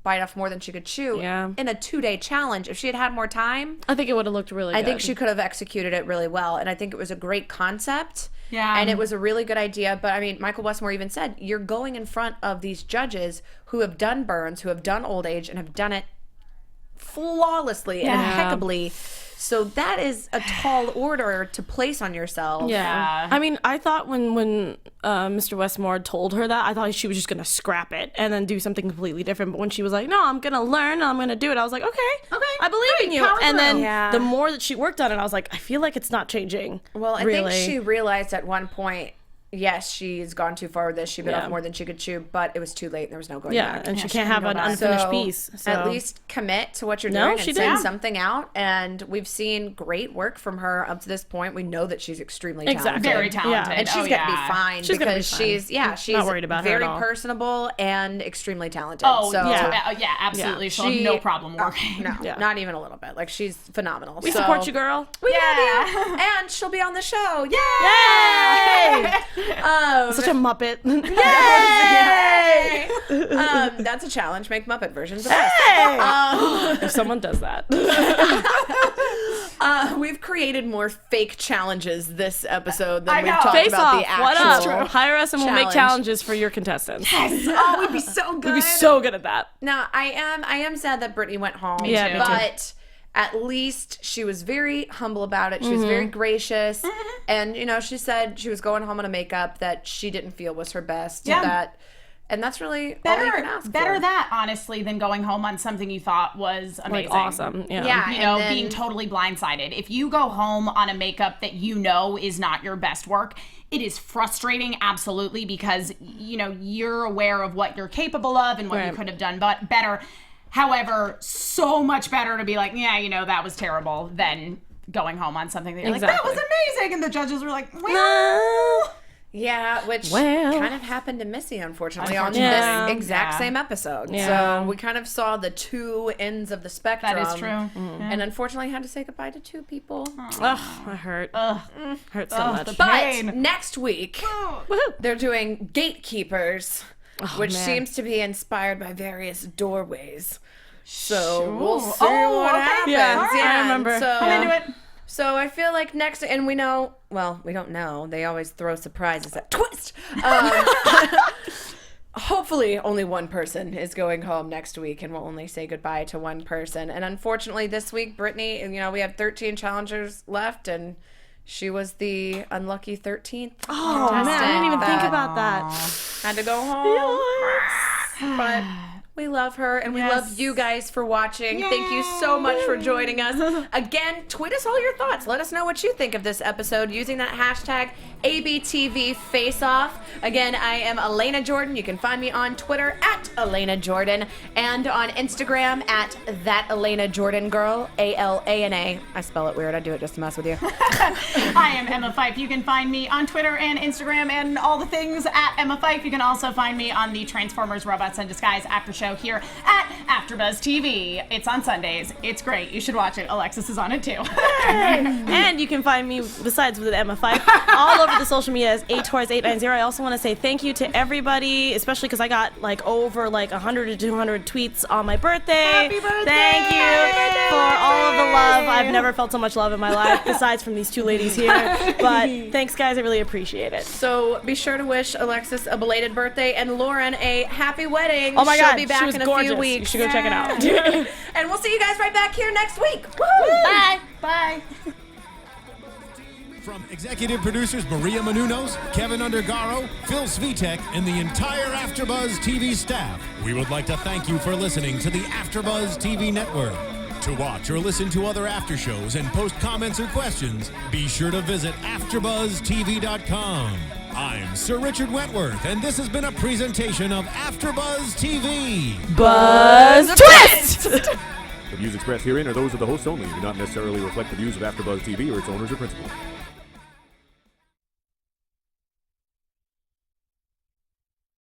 bite off more than she could chew. Yeah. In a 2-day challenge. If she had had more time, I think it would have looked really good. I think she could have executed it really well. And I think it was a great concept. Yeah. And it was a really good idea. But I mean, Michael Westmore even said, you're going in front of these judges who have done burns, who have done old age, and have done it flawlessly and impeccably. So that is a tall order to place on yourself. Yeah. I mean, I thought when Mr. Westmore told her that, I thought she was just going to scrap it and then do something completely different. But when she was like, no, I'm going to learn and I'm going to do it, I was like, okay, I believe in you. power And then through. the more that she worked on it, I was like, I feel like it's not changing. Well, I really. think she realized at one point, yes, she's gone too far with this. She bit off more than she could chew, but it was too late. There was no going back. and she can't have an unfinished So, piece. So. at least commit to what you're No, doing she and send did. something out. And we've seen great work from her up to this point. We know that she's extremely talented. Exactly. Very talented. And she's gonna be fine She's gonna be because fine. she's Not worried about her at very all. personable and extremely talented. Oh, so yeah, absolutely. She'll have no problem oh, working. no, Yeah. not even a little bit. Like she's phenomenal. We support you, girl. We love you. And she'll be on the show. Yay! Such a Muppet. Yay! That's a challenge. Make Muppet versions of us. If someone does that. We've created more fake challenges this episode than I we've know. talked Face about off. the What actual. up? Hire us and we'll make challenge. challenges for your contestants. Oh, we'd be so good. We'd be so good at that. Now, I am sad that Brittany went home. Yeah, me too. but at least she was very humble about it. She was very gracious. And, you know, she said she was going home on a makeup that she didn't feel was her best. Yeah. And that's really all you can ask Better for. that, honestly, than going home on something you thought was amazing. Like awesome. Yeah. Yeah. You know, and then- being totally blindsided. If you go home on a makeup that you know is not your best work, it is frustrating, absolutely, because, you know, you're aware of what you're capable of and what you Right. could have done but better. However, so much better to be like, yeah, you know, that was terrible than going home on something that you're like, that was amazing. And the judges were like, well... Yeah, which Well. kind of happened to Missy, unfortunately, on Yeah. this exact Yeah. same episode. Yeah. So we kind of saw the two ends of the spectrum. That is true. And unfortunately had to say goodbye to two people. Ugh, I hurt. Hurt so much. But Pain. next week, Woohoo. they're doing Gatekeepers, which man. seems to be inspired by various doorways. So we'll see Oh, what okay. happens. Yeah, I remember. So, I'm into it. So I feel like next, and we know, well, we don't know. They always throw surprises at twist. Hopefully only one person is going home next week and we'll only say goodbye to one person. And unfortunately this week, Brittany, you know, we had 13 challengers left and she was the unlucky 13th. Oh, man, I didn't even think that about that. Had to go home. But We love her, and we love you guys for watching. Yay. Thank you so much for joining us. Again, tweet us all your thoughts. Let us know what you think of this episode using that hashtag ABTVFaceoff. Again, I am Alana Jordan. You can find me on Twitter at Alana Jordan and on Instagram at That Alana Jordan Girl, ALANA. I spell it weird. I do it just to mess with you. I am Emma Fyffe. You can find me on Twitter and Instagram and all the things at Emma Fyffe. You can also find me on the Transformers Robots in Disguise after show here at AFTERBUZZ TV. It's on Sundays. It's great. You should watch it. Alexis is on it too. And you can find me, besides with Emma Fyffe, all over the social media as ATorres890. I also want to say thank you to everybody, especially because I got over 100 to 200 tweets on my birthday. Happy birthday! Thank you for all of the love. I've never felt so much love in my life, besides from these two ladies here. But thanks, guys. I really appreciate it. So be sure to wish Alexis a belated birthday and Lauren a happy wedding. Oh my God, She'll be back she was in a gorgeous. few weeks. You should go check it out. And we'll see you guys right back here next week. Woo! Bye. Bye. From executive producers Maria Menounos, Kevin Undergaro, Phil Svitek, and the entire AfterBuzz TV staff, we would like to thank you for listening to the AfterBuzz TV network. To watch or listen to other after shows and post comments or questions, be sure to visit AfterBuzzTV.com. I'm Sir Richard Wentworth, and this has been a presentation of AfterBuzz TV. Buzz Twist! The views expressed herein are those of the hosts only and do not necessarily reflect the views of AfterBuzz TV or its owners or principals.